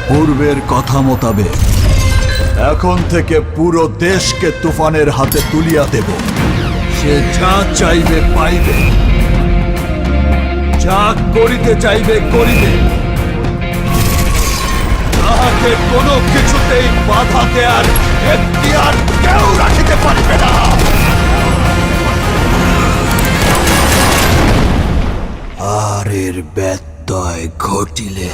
পূর্বের কথা মোতাবেক এখন থেকে পুরো দেশকে তুফানের হাতে তুলিয়া দেব। সে যা চাইবে পাইবে, যা করিতে চাইবে করিবে। তাহাকে কোনো কিছুতেই বাধা দেয়ার এখতিয়ার কেউ রাখিতে পারিবে না। আর এর ব্যত্যয় ঘটিলে